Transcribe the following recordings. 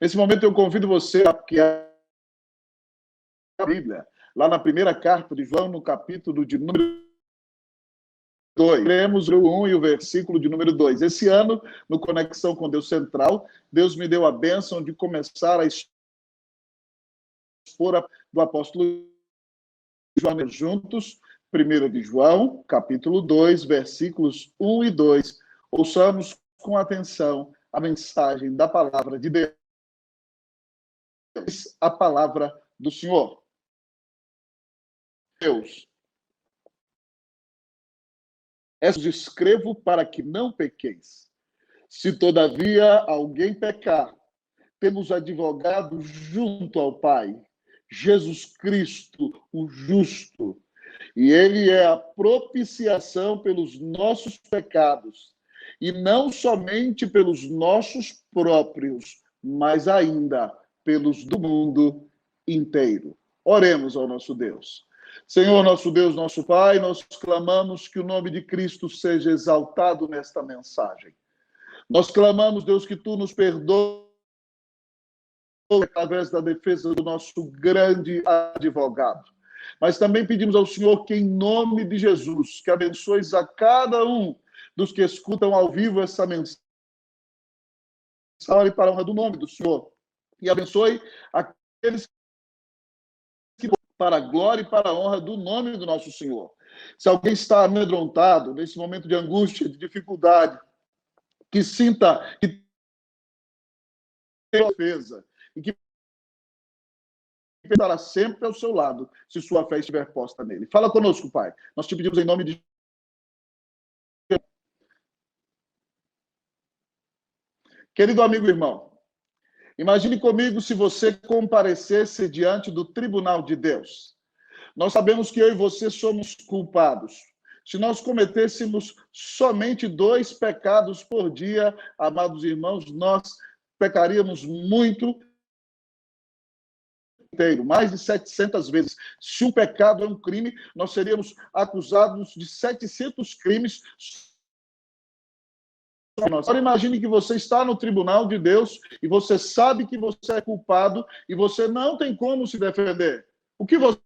Nesse momento eu convido você a que a Bíblia, lá na primeira carta de João, no capítulo de número 2. Lemos o 1 e o versículo de número 2. Esse ano, no Conexão com Deus Central, Deus me deu a bênção de começar a expor do apóstolo João juntos, 1 de João, capítulo 2, versículos 1 e 2. Ouçamos com atenção a mensagem da palavra de Deus, a palavra do Senhor. Deus, essas escrevo para que não pequeis. Se todavia alguém pecar, temos advogado junto ao Pai, Jesus Cristo, o justo. E ele é a propiciação pelos nossos pecados, e não somente pelos nossos próprios, mas ainda pelos do mundo inteiro. Oremos ao nosso Deus. Senhor, nosso Deus, nosso Pai, nós clamamos que o nome de Cristo seja exaltado nesta mensagem. Nós clamamos, Deus, que tu nos perdoes através da defesa do nosso grande advogado. Mas também pedimos ao Senhor que, em nome de Jesus, que abençoes a cada um dos que escutam ao vivo essa mensagem para a honra do nome do Senhor. E abençoe aqueles que para a glória e para a honra do nome do nosso Senhor. Se alguém está amedrontado nesse momento de angústia, de dificuldade, que sinta que tem defesa e que estará sempre ao seu lado, se sua fé estiver posta nele. Fala conosco, Pai. Nós te pedimos em nome de Jesus. Querido amigo e irmão, imagine comigo se você comparecesse diante do tribunal de Deus. Nós sabemos que eu e você somos culpados. Se nós cometêssemos somente 2 pecados por dia, amados irmãos, nós pecaríamos muito inteiro, mais de 700 vezes. Se um pecado é um crime, nós seríamos acusados de 700 crimes. Agora imagine que você está no tribunal de Deus e você sabe que você é culpado e você não tem como se defender. O que você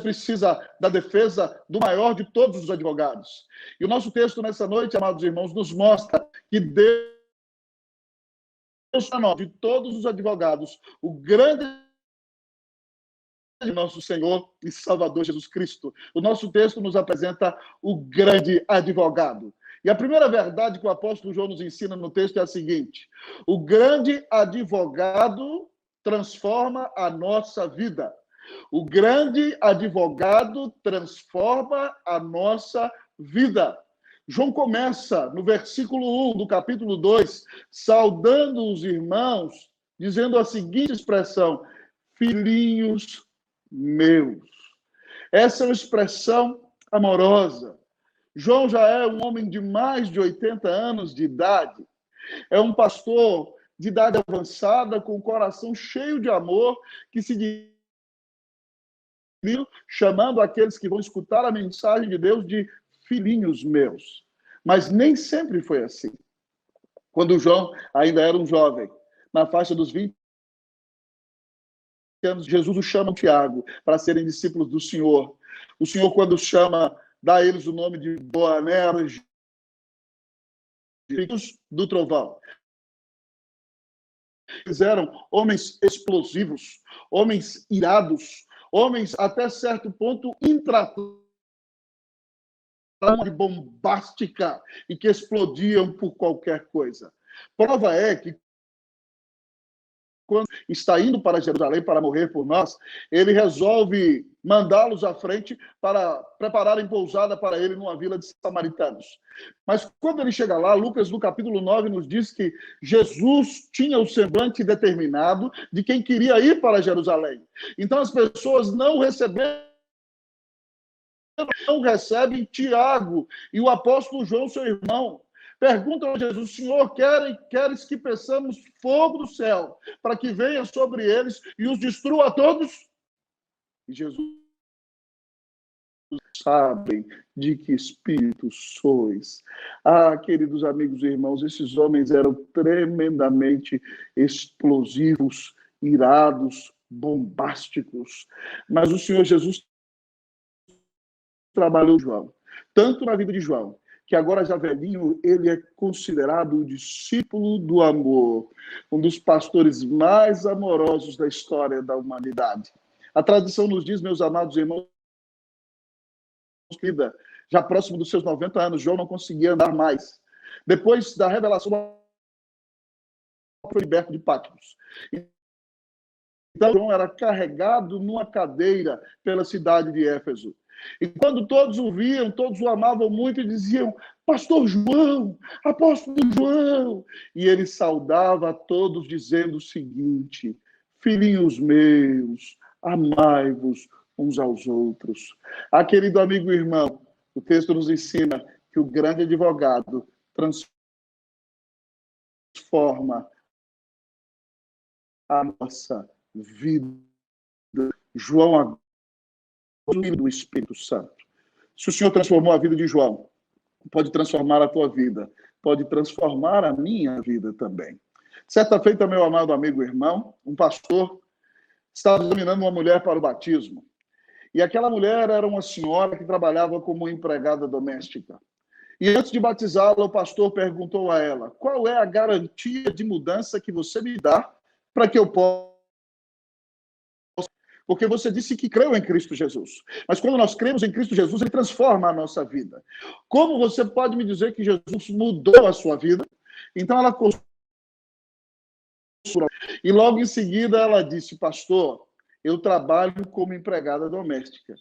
precisa da defesa do maior de todos os advogados. E o nosso texto nessa noite, amados irmãos, nos mostra que Deus, de todos os advogados, o grande nosso Senhor e Salvador Jesus Cristo. O nosso texto nos apresenta o grande advogado. E a primeira verdade que o apóstolo João nos ensina no texto é a seguinte: o grande advogado transforma a nossa vida. O grande advogado transforma a nossa vida. João começa no versículo 1 do capítulo 2, saudando os irmãos, dizendo a seguinte expressão: filhinhos meus. Essa é uma expressão amorosa. João já é um homem de mais de 80 anos de idade. É um pastor de idade avançada, com o coração cheio de amor, que se chamando aqueles que vão escutar a mensagem de Deus de filhinhos meus. Mas nem sempre foi assim. Quando João ainda era um jovem, na faixa dos 20 anos, Jesus o chama Tiago para serem discípulos do Senhor. O Senhor, quando chama, dá a eles o nome de Boanerges, filhos do trovão. Eles eram homens explosivos, homens irados, homens até certo ponto intratáveis, bombástica e que explodiam por qualquer coisa. Prova é que quando está indo para Jerusalém para morrer por nós, ele resolve mandá-los à frente para prepararem pousada para ele numa vila de samaritanos. Mas quando ele chega lá, Lucas, no capítulo 9, nos diz que Jesus tinha o semblante determinado de quem queria ir para Jerusalém. Então as pessoas não recebem Tiago e o apóstolo João, seu irmão. Perguntam a Jesus: Senhor, queres que peçamos fogo do céu para que venha sobre eles e os destrua a todos? E Jesus sabem de que espírito sois. Queridos amigos e irmãos, esses homens eram tremendamente explosivos, irados, bombásticos. Mas o Senhor Jesus trabalhou João, tanto na vida de João, que agora já velhinho, ele é considerado o discípulo do amor, um dos pastores mais amorosos da história da humanidade. A tradição nos diz, meus amados irmãos, já próximo dos seus 90 anos, João não conseguia andar mais. Depois da revelação, foi liberto de Patmos. Então, João era carregado numa cadeira pela cidade de Éfeso. E quando todos o viam, todos o amavam muito e diziam: Pastor João, apóstolo João. E ele saudava a todos dizendo o seguinte: filhinhos meus, amai-vos uns aos outros. Querido amigo e irmão, o texto nos ensina que o grande advogado transforma a nossa vida. João, do Espírito Santo. Se o Senhor transformou a vida de João, pode transformar a tua vida, pode transformar a minha vida também. Certa feita, meu amado amigo e irmão, um pastor estava examinando uma mulher para o batismo. E aquela mulher era uma senhora que trabalhava como empregada doméstica. E antes de batizá-la, o pastor perguntou a ela: qual é a garantia de mudança que você me dá para que eu possa? Porque você disse que creu em Cristo Jesus. Mas quando nós cremos em Cristo Jesus, ele transforma a nossa vida. Como você pode me dizer que Jesus mudou a sua vida? Então ela e logo em seguida ela disse: pastor, eu trabalho como empregada doméstica.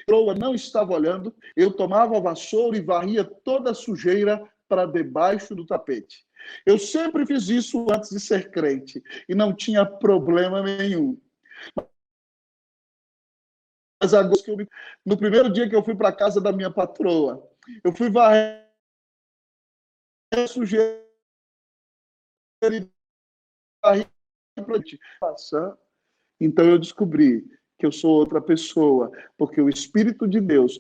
Eu não estava olhando, eu tomava a vassoura e varria toda a sujeira para debaixo do tapete. Eu sempre fiz isso antes de ser crente e não tinha problema nenhum. Mas agora, no primeiro dia que eu fui para a casa da minha patroa, eu fui varrer a sujeira e varrer para então eu descobri que eu sou outra pessoa, porque o Espírito de Deus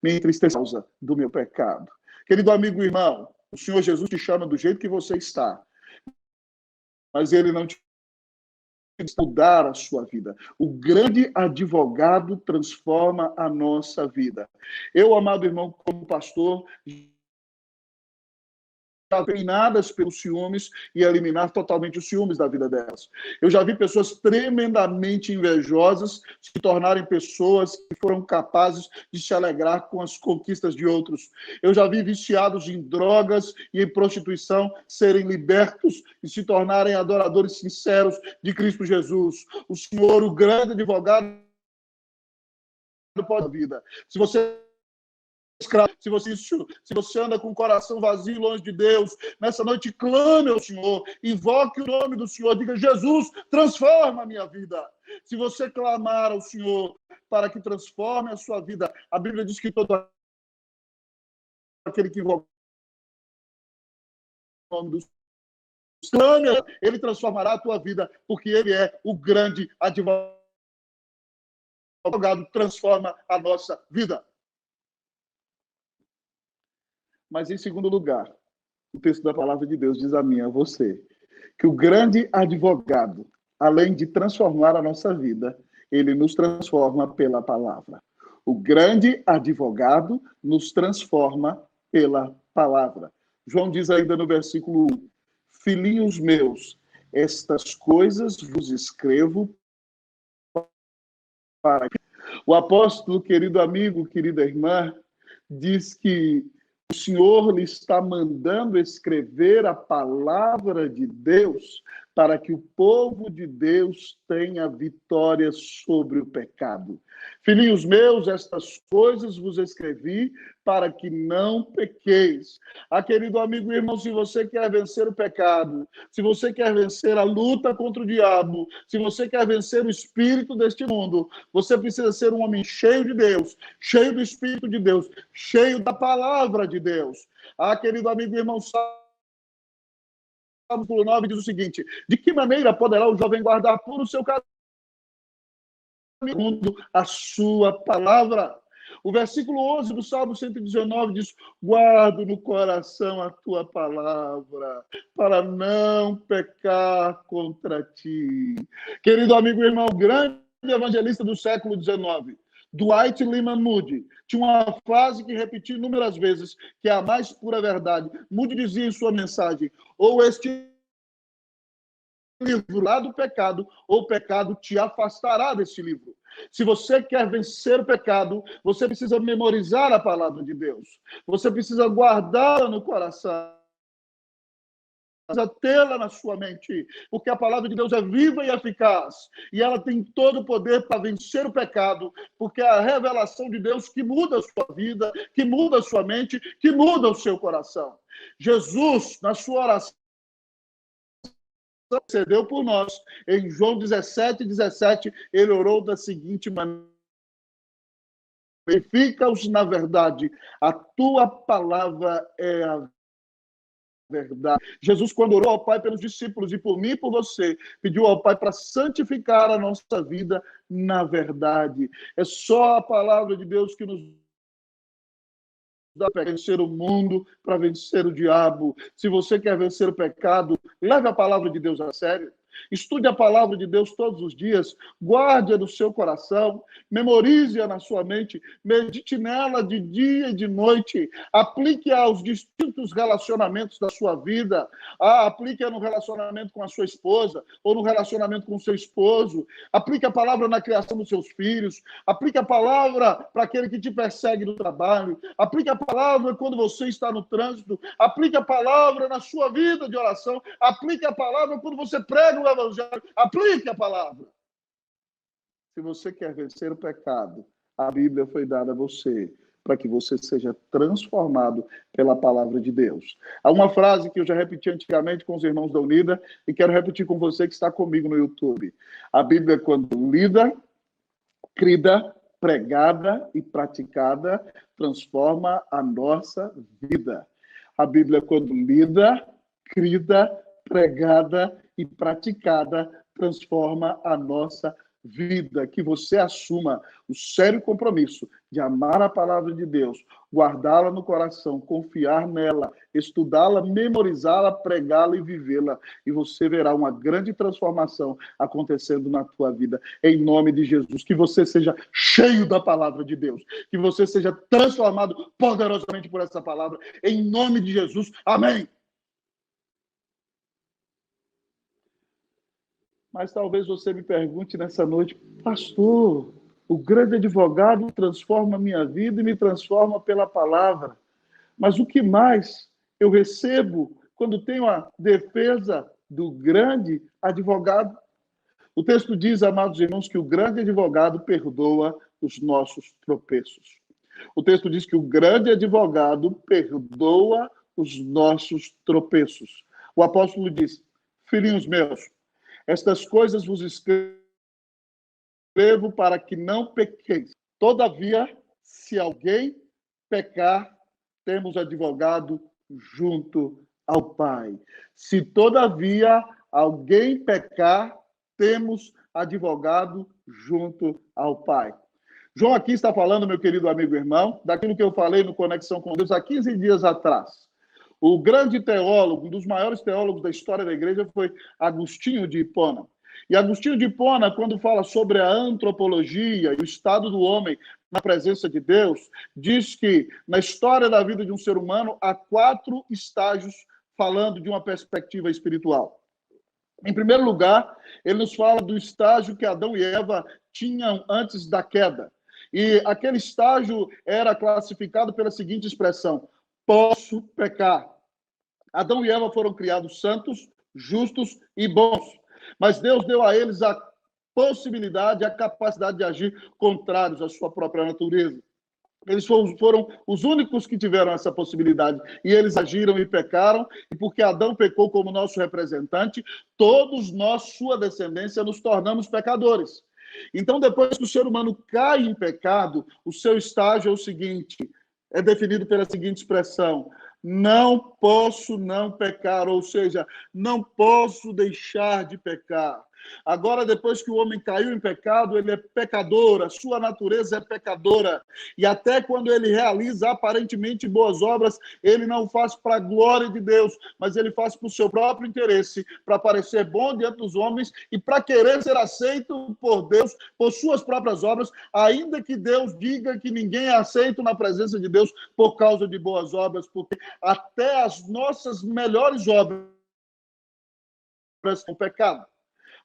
me entristeceu do meu pecado. Querido amigo e irmão, o Senhor Jesus te chama do jeito que você está, mas ele não te mudar a sua vida. O grande advogado transforma a nossa vida. Eu, amado irmão, como pastor, treinadas pelos ciúmes e eliminar totalmente os ciúmes da vida delas. Eu já vi pessoas tremendamente invejosas se tornarem pessoas que foram capazes de se alegrar com as conquistas de outros. Eu já vi viciados em drogas e em prostituição serem libertos e se tornarem adoradores sinceros de Cristo Jesus. O Senhor, o grande advogado, pode vida. Se você se você anda com o coração vazio longe de Deus, nessa noite clame ao Senhor, invoque o nome do Senhor, diga: Jesus, transforma a minha vida. Se você clamar ao Senhor para que transforme a sua vida, a Bíblia diz que todo aquele que invoca o nome do Senhor, clame, ele transformará a tua vida, porque ele é o grande advogado, transforma a nossa vida. Mas, em segundo lugar, o texto da palavra de Deus diz a mim, a você, que o grande advogado, além de transformar a nossa vida, ele nos transforma pela palavra. O grande advogado nos transforma pela palavra. João diz ainda no versículo 1, filhinhos meus, estas coisas vos escrevo para que... O apóstolo, querido amigo, querida irmã, diz que o Senhor lhe está mandando escrever a palavra de Deus para que o povo de Deus tenha vitória sobre o pecado. Filhinhos meus, estas coisas vos escrevi para que não pequeis. Querido amigo e irmão, se você quer vencer o pecado, se você quer vencer a luta contra o diabo, se você quer vencer o espírito deste mundo, você precisa ser um homem cheio de Deus, cheio do Espírito de Deus, cheio da palavra de Deus. Querido amigo e irmão, Salmo 9 diz o seguinte: de que maneira poderá o jovem guardar puro o seu caminho? segundo a sua palavra. O versículo 11 do Salmo 119 diz: guardo no coração a tua palavra, para não pecar contra ti. Querido amigo e irmão, grande evangelista do século XIX, Dwight Lyman Moody, tinha uma frase que repetiu inúmeras vezes, que é a mais pura verdade. Moody dizia em sua mensagem: ou este livro lá do pecado, ou o pecado te afastará desse livro. Se você quer vencer o pecado, você precisa memorizar a palavra de Deus. Você precisa guardá-la no coração, precisa tê-la na sua mente, porque a palavra de Deus é viva e eficaz, e ela tem todo o poder para vencer o pecado, porque é a revelação de Deus que muda a sua vida, que muda a sua mente, que muda o seu coração. Jesus, na sua oração, intercedeu por nós. Em João 17:17, ele orou da seguinte maneira: verifica-os na verdade, a tua palavra é a verdade. Jesus, quando orou ao Pai pelos discípulos e por mim e por você, pediu ao Pai para santificar a nossa vida na verdade. É só a palavra de Deus que nos dá para vencer o mundo, para vencer o diabo. Se você quer vencer o pecado, leve a palavra de Deus a sério. Estude a palavra de Deus todos os dias, guarde-a no seu coração, memorize-a na sua mente, medite nela de dia e de noite, aplique-a aos distintos relacionamentos da sua vida, aplique-a no relacionamento com a sua esposa, ou no relacionamento com o seu esposo, aplique a palavra na criação dos seus filhos, aplique a palavra para aquele que te persegue no trabalho, aplique a palavra quando você está no trânsito, aplique a palavra na sua vida de oração, aplique a palavra quando você prega o evangelho, aplique a palavra. Se você quer vencer o pecado, a Bíblia foi dada a você para que você seja transformado pela palavra de Deus. Há uma frase que eu já repeti antigamente com os irmãos da Unida e quero repetir com você que está comigo no YouTube. A Bíblia, quando lida, crida, pregada e praticada, transforma a nossa vida. A Bíblia, quando lida, crida, pregada e praticada, transforma a nossa vida. Que você assuma o sério compromisso de amar a palavra de Deus, guardá-la no coração, confiar nela, estudá-la, memorizá-la, pregá-la e vivê-la. E você verá uma grande transformação acontecendo na tua vida. Em nome de Jesus. Que você seja cheio da palavra de Deus. Que você seja transformado poderosamente por essa palavra. Em nome de Jesus. Amém. Mas talvez você me pergunte nessa noite: pastor, o grande advogado transforma a minha vida e me transforma pela palavra. Mas o que mais eu recebo quando tenho a defesa do grande advogado? O texto diz, amados irmãos, que o grande advogado perdoa os nossos tropeços. O texto diz que o grande advogado perdoa os nossos tropeços. O apóstolo diz: filhinhos meus, estas coisas vos escrevo para que não pequeis. Todavia, se alguém pecar, temos advogado junto ao Pai. Se todavia alguém pecar, temos advogado junto ao Pai. João aqui está falando, meu querido amigo e irmão, daquilo que eu falei no Conexão com Deus há 15 dias atrás. O grande teólogo, um dos maiores teólogos da história da igreja foi Agostinho de Hipona. E Agostinho de Hipona, quando fala sobre a antropologia e o estado do homem na presença de Deus, diz que na história da vida de um ser humano há 4 estágios falando de uma perspectiva espiritual. Em primeiro lugar, ele nos fala do estágio que Adão e Eva tinham antes da queda. E aquele estágio era classificado pela seguinte expressão: posso pecar. Adão e Eva foram criados santos, justos e bons. Mas Deus deu a eles a possibilidade, a capacidade de agir contrários à sua própria natureza. Eles foram os únicos que tiveram essa possibilidade. E eles agiram e pecaram. E porque Adão pecou como nosso representante, todos nós, sua descendência, nos tornamos pecadores. Então, depois que o ser humano cai em pecado, o seu estágio é o seguinte, é definido pela seguinte expressão: não posso não pecar, ou seja, não posso deixar de pecar. Agora, depois que o homem caiu em pecado, ele é pecador, a sua natureza é pecadora. E até quando ele realiza aparentemente boas obras, ele não faz para a glória de Deus, mas ele faz para o seu próprio interesse, para parecer bom diante dos homens e para querer ser aceito por Deus, por suas próprias obras, ainda que Deus diga que ninguém é aceito na presença de Deus por causa de boas obras, porque até as nossas melhores obras são pecado.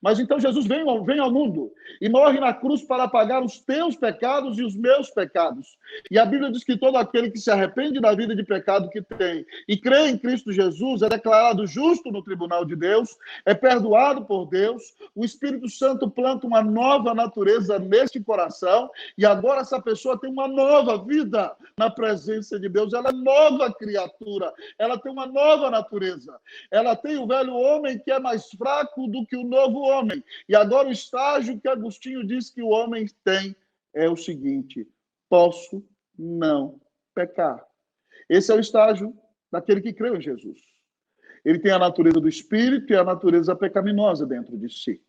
Mas então Jesus vem ao mundo e morre na cruz para pagar os teus pecados e os meus pecados. E a Bíblia diz que todo aquele que se arrepende da vida de pecado que tem e crê em Cristo Jesus é declarado justo no tribunal de Deus, é perdoado por Deus, o Espírito Santo planta uma nova natureza neste coração e agora essa pessoa tem uma nova vida na presença de Deus. Ela é nova criatura, ela tem uma nova natureza. Ela tem o velho homem que é mais fraco do que o novo homem. E agora o estágio que Agostinho diz que o homem tem é o seguinte: posso não pecar. Esse é o estágio daquele que creu em Jesus. Ele tem a natureza do espírito e a natureza pecaminosa dentro de si.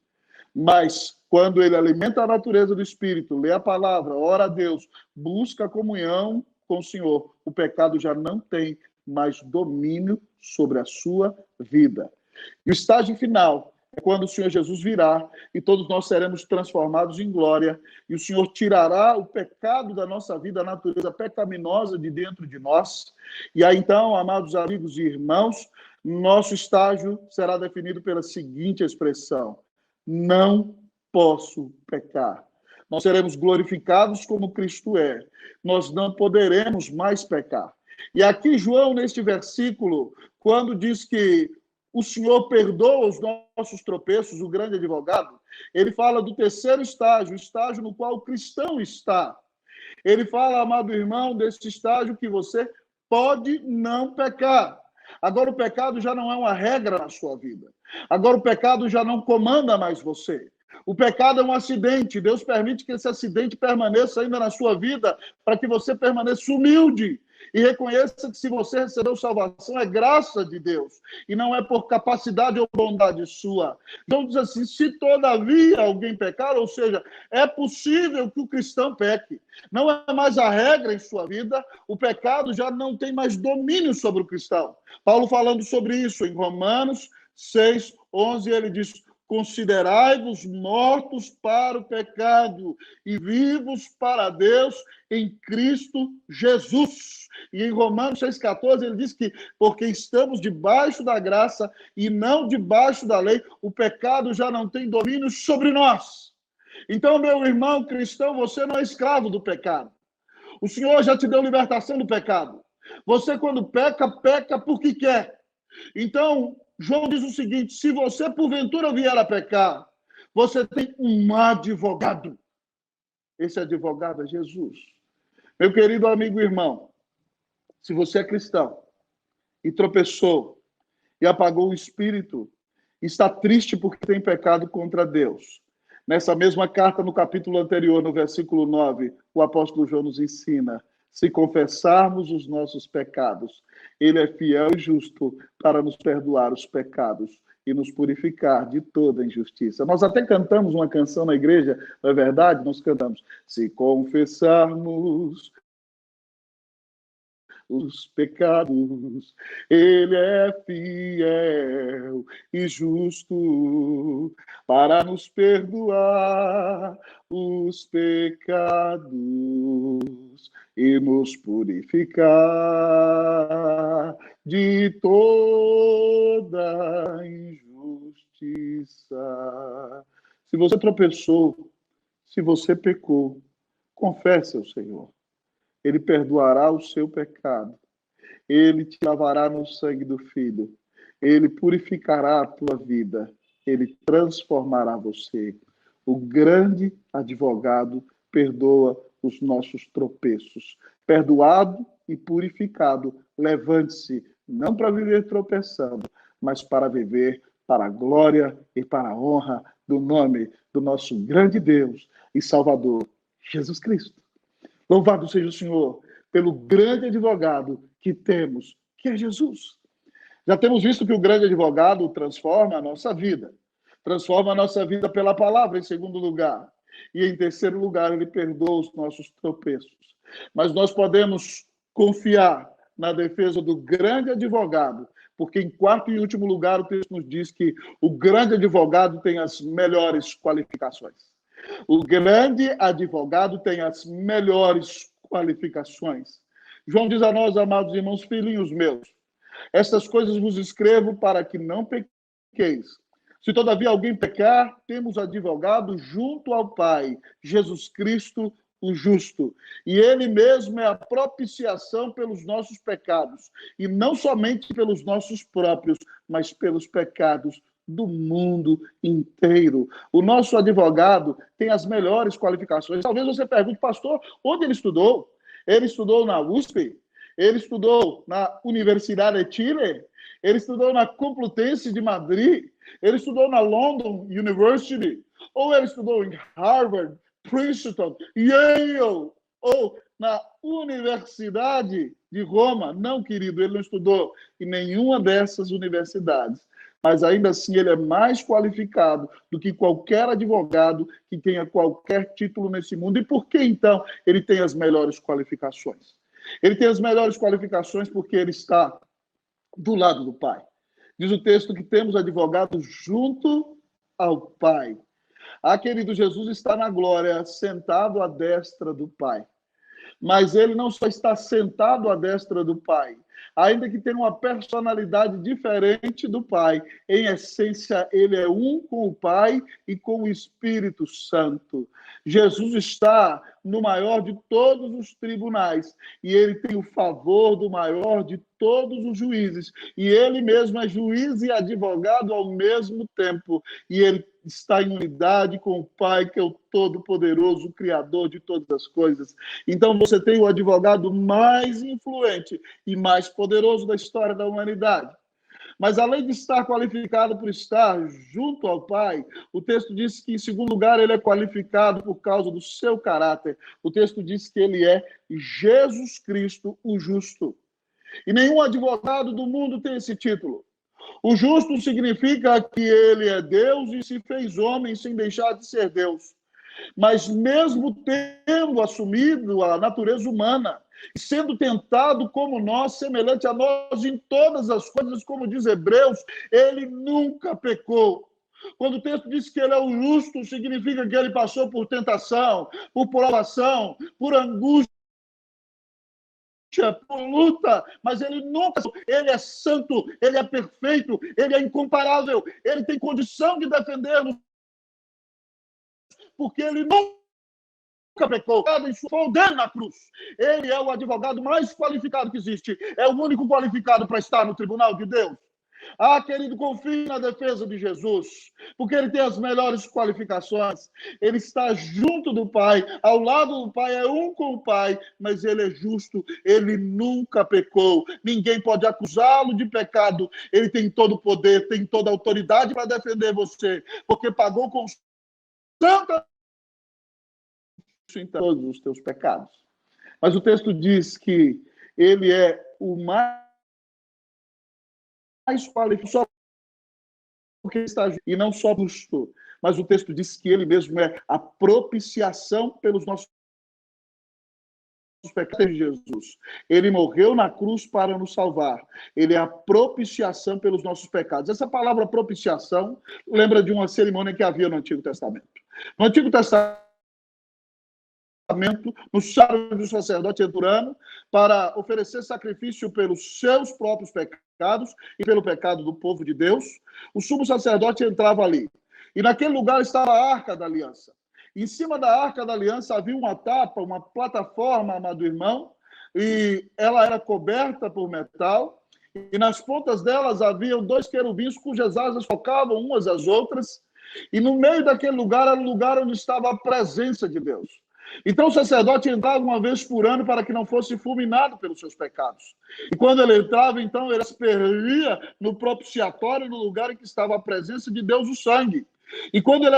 Mas quando ele alimenta a natureza do espírito, lê a palavra, ora a Deus, busca a comunhão com o Senhor, o pecado já não tem mais domínio sobre a sua vida. E o estágio final é quando o Senhor Jesus virá e todos nós seremos transformados em glória e o Senhor tirará o pecado da nossa vida, a natureza pecaminosa de dentro de nós. E aí então, amados amigos e irmãos, nosso estágio será definido pela seguinte expressão: não posso pecar. Nós seremos glorificados como Cristo é. Nós não poderemos mais pecar. E aqui João, neste versículo, quando diz que o Senhor perdoa os nossos tropeços, o grande advogado, ele fala do terceiro estágio, o estágio no qual o cristão está. Ele fala, amado irmão, desse estágio que você pode não pecar. Agora o pecado já não é uma regra na sua vida. Agora o pecado já não comanda mais você. O pecado é um acidente. Deus permite que esse acidente permaneça ainda na sua vida para que você permaneça humilde e reconheça que se você recebeu salvação é graça de Deus e não é por capacidade ou bondade sua. Então diz assim: se todavia alguém pecar, ou seja, é possível que o cristão peque. Não é mais a regra em sua vida, o pecado já não tem mais domínio sobre o cristão. Paulo falando sobre isso em Romanos 6:11, ele diz: considerai-vos mortos para o pecado e vivos para Deus em Cristo Jesus. E em Romanos 6,14 ele diz que porque estamos debaixo da graça e não debaixo da lei, o pecado já não tem domínio sobre nós. Então, meu irmão cristão, você não é escravo do pecado. O Senhor já te deu libertação do pecado. Você, quando peca, peca porque quer. Então, João diz o seguinte: se você porventura vier a pecar, você tem um advogado. Esse advogado é Jesus. Meu querido amigo e irmão, se você é cristão e tropeçou e apagou o espírito, está triste porque tem pecado contra Deus. Nessa mesma carta, no capítulo anterior, no versículo 9, o apóstolo João nos ensina: se confessarmos os nossos pecados, ele é fiel e justo para nos perdoar os pecados e nos purificar de toda injustiça. Nós até cantamos uma canção na igreja, não é verdade? Nós cantamos: se confessarmos os pecados, ele é fiel e justo para nos perdoar os pecados e nos purificar de toda injustiça. Se você tropeçou, se você pecou, confesse ao Senhor. Ele perdoará o seu pecado. Ele te lavará no sangue do Filho. Ele purificará a tua vida. Ele transformará você. O grande advogado perdoa os nossos tropeços. Perdoado e purificado, levante-se, não para viver tropeçando, mas para viver para a glória e para a honra do nome do nosso grande Deus e Salvador, Jesus Cristo. Louvado seja o Senhor pelo grande advogado que temos, que é Jesus. Já temos visto que o grande advogado transforma a nossa vida, transforma a nossa vida pela palavra, em segundo lugar. E em terceiro lugar, ele perdoa os nossos tropeços. Mas nós podemos confiar na defesa do grande advogado, porque em quarto e último lugar, o texto nos diz que o grande advogado tem as melhores qualificações. O grande advogado tem as melhores qualificações. João diz a nós, amados irmãos, filhinhos meus, estas coisas vos escrevo para que não pequeis. Se todavia alguém pecar, temos advogado junto ao Pai, Jesus Cristo, o justo. E ele mesmo é a propiciação pelos nossos pecados, e não somente pelos nossos próprios, mas pelos pecados do mundo inteiro. O nosso advogado tem as melhores qualificações. Talvez você pergunte, pastor, onde ele estudou? Ele estudou na USP? Ele estudou na Universidade de Chile? Ele estudou na Complutense de Madrid? Ele estudou na London University? Ou ele estudou em Harvard, Princeton, Yale? Ou na Universidade de Roma? Não, querido, ele não estudou em nenhuma dessas universidades. Mas ainda assim ele é mais qualificado do que qualquer advogado que tenha qualquer título nesse mundo. E por que, então, ele tem as melhores qualificações? Ele tem as melhores qualificações porque ele está do lado do Pai. Diz o texto que temos advogado junto ao Pai. Ah, querido, Jesus está na glória, sentado à destra do Pai. Mas ele não só está sentado à destra do Pai, ainda que tenha uma personalidade diferente do Pai, em essência, ele é um com o Pai e com o Espírito Santo. Jesus está no maior de todos os tribunais, e ele tem o favor do maior de todos os juízes, e ele mesmo é juiz e advogado ao mesmo tempo, e ele está em unidade com o Pai, que é o Todo-Poderoso, o Criador de todas as coisas. Então você tem o advogado mais influente e mais poderoso da história da humanidade. Mas além de estar qualificado por estar junto ao Pai, o texto diz que, em segundo lugar, ele é qualificado por causa do seu caráter. O texto diz que ele é Jesus Cristo, o justo. E nenhum advogado do mundo tem esse título. O justo significa que ele é Deus e se fez homem sem deixar de ser Deus. Mas mesmo tendo assumido a natureza humana, sendo tentado como nós, semelhante a nós em todas as coisas, como diz Hebreus, ele nunca pecou. Quando o texto diz que ele é o justo, significa que ele passou por tentação, por provação, por angústia, por luta, mas ele nunca, ele é santo, ele é perfeito, ele é incomparável, ele tem condição de defender-nos, porque ele nunca pecou, foi dele na cruz. Ele é o advogado mais qualificado que existe, é o único qualificado para estar no tribunal de Deus. Ah, querido, confie na defesa de Jesus, porque ele tem as melhores qualificações. Ele está junto do Pai, ao lado do Pai, é um com o Pai, mas ele é justo, ele nunca pecou. Ninguém pode acusá-lo de pecado. Ele tem todo o poder, tem toda a autoridade para defender você, porque pagou com tanta em todos os teus pecados. Mas o texto diz que ele é o mais qualificado, só porque está e não só justo, mas o texto diz que ele mesmo é a propiciação pelos nossos pecados de Jesus. Ele morreu na cruz para nos salvar. Ele é a propiciação pelos nossos pecados. Essa palavra propiciação lembra de uma cerimônia que havia no Antigo Testamento. No Antigo Testamento, no sábado do sacerdote entrando para oferecer sacrifício pelos seus próprios pecados e pelo pecado do povo de Deus, o sumo sacerdote entrava ali. E naquele lugar estava a Arca da Aliança. Em cima da Arca da Aliança havia uma tapa, uma plataforma, amado irmão, e ela era coberta por metal, e nas pontas delas haviam 2 querubins cujas asas tocavam umas às outras, e no meio daquele lugar era o lugar onde estava a presença de Deus. Então o sacerdote entrava uma vez por ano para que não fosse fulminado pelos seus pecados. E quando ele entrava, então ele aspergia no propiciatório, no lugar em que estava a presença de Deus, o sangue. E quando ele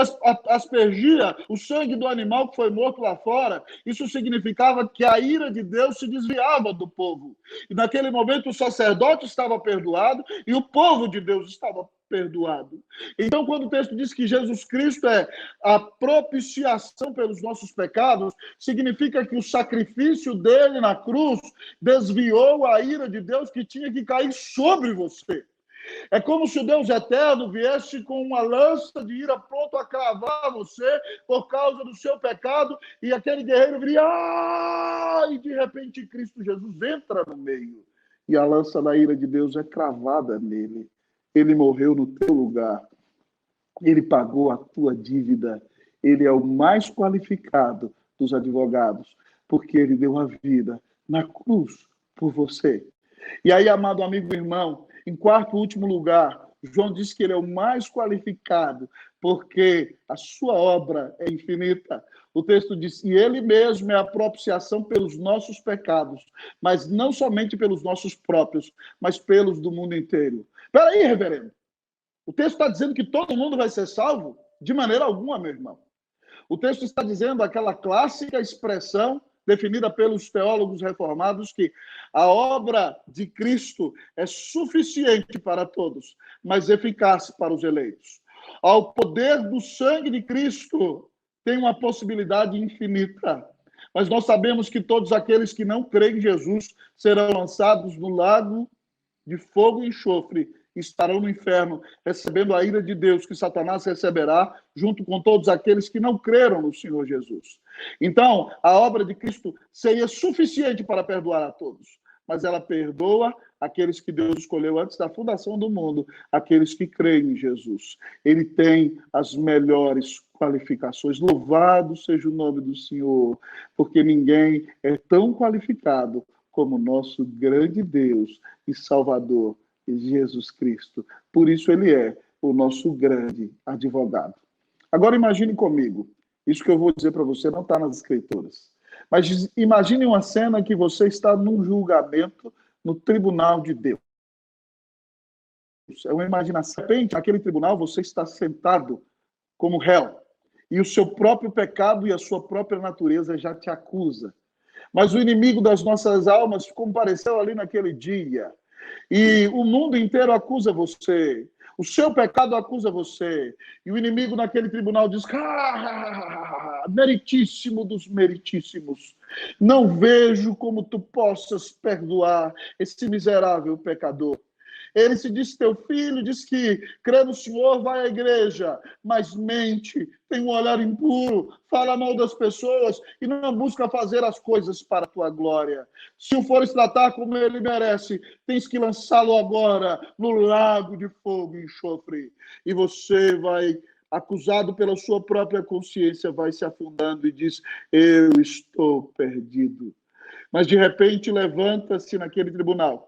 aspergia o sangue do animal que foi morto lá fora, isso significava que a ira de Deus se desviava do povo. E naquele momento o sacerdote estava perdoado e o povo de Deus estava perdoado. Então, quando o texto diz que Jesus Cristo é a propiciação pelos nossos pecados, significa que o sacrifício dele na cruz desviou a ira de Deus que tinha que cair sobre você. É como se o Deus eterno viesse com uma lança de ira pronto a cravar você por causa do seu pecado, e aquele guerreiro viria, e de repente Cristo Jesus entra no meio, e a lança da ira de Deus é cravada nele. Ele morreu no teu lugar, ele pagou a tua dívida, ele é o mais qualificado dos advogados, porque ele deu a vida na cruz por você. E aí, amado amigo e irmão, em quarto e último lugar, João diz que ele é o mais qualificado, porque a sua obra é infinita. O texto diz, e ele mesmo é a propiciação pelos nossos pecados, mas não somente pelos nossos próprios, mas pelos do mundo inteiro. Espera aí, reverendo. O texto está dizendo que todo mundo vai ser salvo? De maneira alguma, meu irmão. O texto está dizendo aquela clássica expressão definida pelos teólogos reformados, que a obra de Cristo é suficiente para todos, mas eficaz para os eleitos. Ao poder do sangue de Cristo tem uma possibilidade infinita, mas nós sabemos que todos aqueles que não creem em Jesus serão lançados no lago de fogo e enxofre, estarão no inferno, recebendo a ira de Deus que Satanás receberá, junto com todos aqueles que não creram no Senhor Jesus. Então, a obra de Cristo seria suficiente para perdoar a todos, mas ela perdoa aqueles que Deus escolheu antes da fundação do mundo, aqueles que creem em Jesus. Ele tem as melhores qualificações. Louvado seja o nome do Senhor, porque ninguém é tão qualificado como nosso grande Deus e Salvador, Jesus Cristo. Por isso ele é o nosso grande advogado. Agora imagine comigo, isso que eu vou dizer para você não está nas Escrituras, mas imagine uma cena que você está num julgamento no tribunal de Deus. É uma imaginação. De repente, naquele tribunal você está sentado como réu, e o seu próprio pecado e a sua própria natureza já te acusa. Mas o inimigo das nossas almas compareceu ali naquele dia. E o mundo inteiro acusa você. O seu pecado acusa você. E o inimigo naquele tribunal diz, meritíssimo dos meritíssimos, não vejo como tu possas perdoar esse miserável pecador. Ele se diz teu filho, diz que crê no Senhor, vai à igreja, mas mente, tem um olhar impuro, fala mal das pessoas e não busca fazer as coisas para a tua glória. Se o fores tratar como ele merece, tens que lançá-lo agora no lago de fogo e enxofre. E você vai, acusado pela sua própria consciência, vai se afundando e diz, eu estou perdido. Mas de repente levanta-se naquele tribunal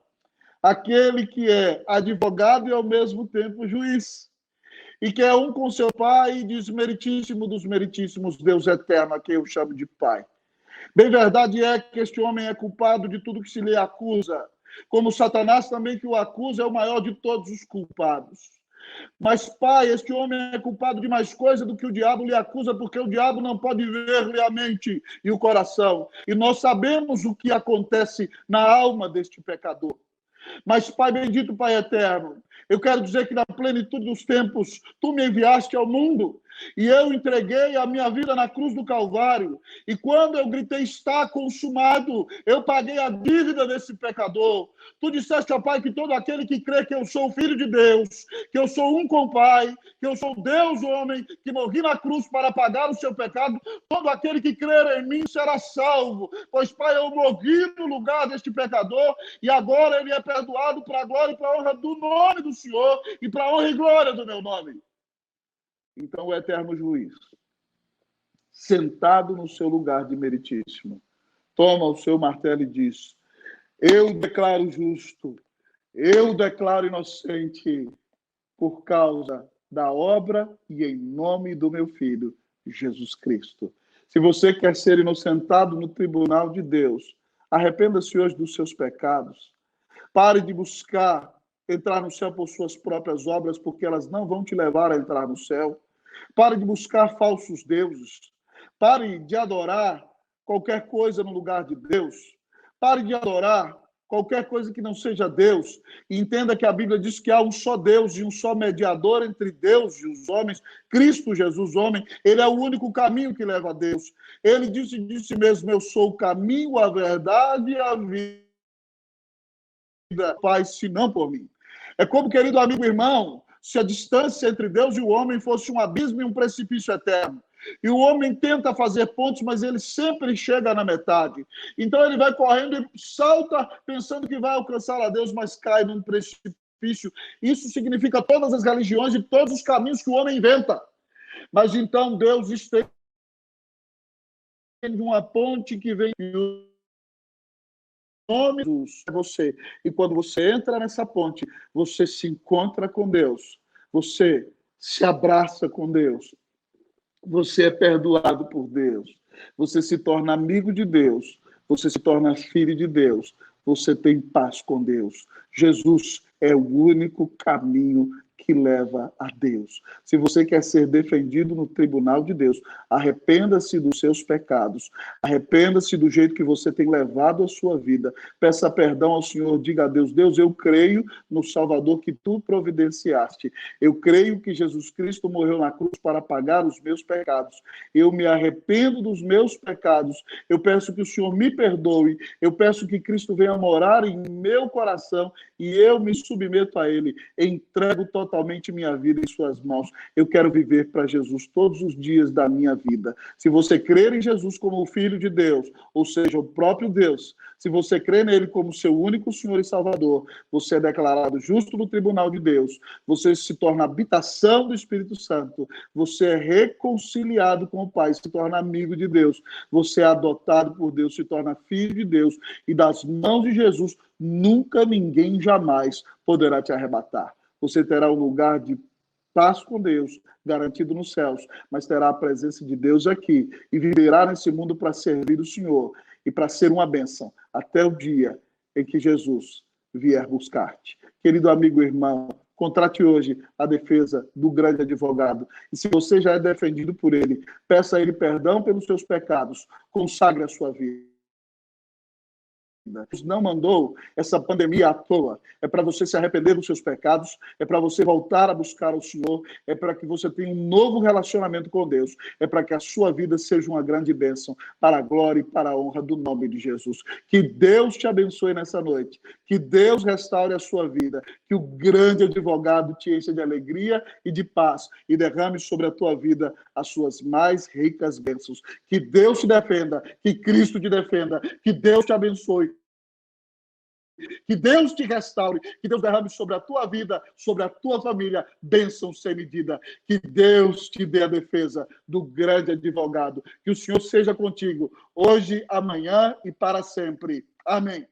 aquele que é advogado e ao mesmo tempo juiz, e que é um com seu pai e diz meritíssimo dos meritíssimos, Deus eterno, a quem eu chamo de pai. Bem verdade é que este homem é culpado de tudo que se lhe acusa, como Satanás também que o acusa é o maior de todos os culpados. Mas, pai, este homem é culpado de mais coisa do que o diabo lhe acusa, porque o diabo não pode ver-lhe a mente e o coração. E nós sabemos o que acontece na alma deste pecador. Mas, Pai bendito, Pai eterno, eu quero dizer que na plenitude dos tempos, tu me enviaste ao mundo e eu entreguei a minha vida na cruz do Calvário. E quando eu gritei, está consumado, eu paguei a dívida desse pecador. Tu disseste, ó Pai, que todo aquele que crê que eu sou o Filho de Deus, que eu sou um com o Pai, que eu sou Deus homem, que morri na cruz para pagar o seu pecado, todo aquele que crer em mim será salvo. Pois, Pai, eu morri no lugar deste pecador e agora ele é perdoado para a glória e para a honra do nome do Senhor e para a honra e glória do meu nome. Então, o eterno juiz, sentado no seu lugar de meritíssimo, toma o seu martelo e diz, eu declaro justo, eu declaro inocente, por causa da obra e em nome do meu Filho, Jesus Cristo. Se você quer ser inocentado no tribunal de Deus, arrependa-se hoje dos seus pecados. Pare de buscar entrar no céu por suas próprias obras, porque elas não vão te levar a entrar no céu. Pare de buscar falsos deuses. Pare de adorar qualquer coisa no lugar de Deus. Pare de adorar qualquer coisa que não seja Deus, e entenda que a Bíblia diz que há um só Deus e um só mediador entre Deus e os homens, Cristo Jesus, homem, ele é o único caminho que leva a Deus. Ele disse de si mesmo, eu sou o caminho, a verdade e a vida, Pai, se não por mim. É como, querido amigo e irmão, se a distância entre Deus e o homem fosse um abismo e um precipício eterno. E o homem tenta fazer pontos, mas ele sempre chega na metade. Então ele vai correndo e salta, pensando que vai alcançar a Deus, mas cai num precipício. Isso significa todas as religiões e todos os caminhos que o homem inventa. Mas então Deus estende uma ponte que vem do nome de Jesus, é você. E quando você entra nessa ponte, você se encontra com Deus. Você se abraça com Deus. Você é perdoado por Deus. Você se torna amigo de Deus. Você se torna filho de Deus. Você tem paz com Deus. Jesus é o único caminho que leva a Deus. Se você quer ser defendido no tribunal de Deus, arrependa-se dos seus pecados, arrependa-se do jeito que você tem levado a sua vida, peça perdão ao Senhor, diga a Deus, Deus, eu creio no Salvador que tu providenciaste, eu creio que Jesus Cristo morreu na cruz para pagar os meus pecados, eu me arrependo dos meus pecados, eu peço que o Senhor me perdoe, eu peço que Cristo venha morar em meu coração e eu me submeto a Ele, entrego totalmente minha vida em suas mãos. Eu quero viver para Jesus todos os dias da minha vida. Se você crer em Jesus como o Filho de Deus, ou seja, o próprio Deus, se você crê nele como seu único Senhor e Salvador, você é declarado justo no tribunal de Deus, você se torna habitação do Espírito Santo, você é reconciliado com o Pai, se torna amigo de Deus, você é adotado por Deus, se torna filho de Deus, e das mãos de Jesus, nunca ninguém jamais poderá te arrebatar. Você terá um lugar de paz com Deus, garantido nos céus, mas terá a presença de Deus aqui e viverá nesse mundo para servir o Senhor e para ser uma bênção até o dia em que Jesus vier buscar-te. Querido amigo e irmão, contrate hoje a defesa do grande advogado. E se você já é defendido por ele, peça a ele perdão pelos seus pecados, consagre a sua vida. Deus não mandou essa pandemia à toa. É para você se arrepender dos seus pecados, é para você voltar a buscar o Senhor, é para que você tenha um novo relacionamento com Deus, é para que a sua vida seja uma grande bênção para a glória e para a honra do nome de Jesus. Que Deus te abençoe nessa noite, que Deus restaure a sua vida, que o grande advogado te encha de alegria e de paz e derrame sobre a tua vida as suas mais ricas bênçãos. Que Deus te defenda, que Cristo te defenda, que Deus te abençoe. Que Deus te restaure, que Deus derrame sobre a tua vida, sobre a tua família, bênção sem medida. Que Deus te dê a defesa do grande advogado. Que o Senhor seja contigo, hoje, amanhã e para sempre. Amém.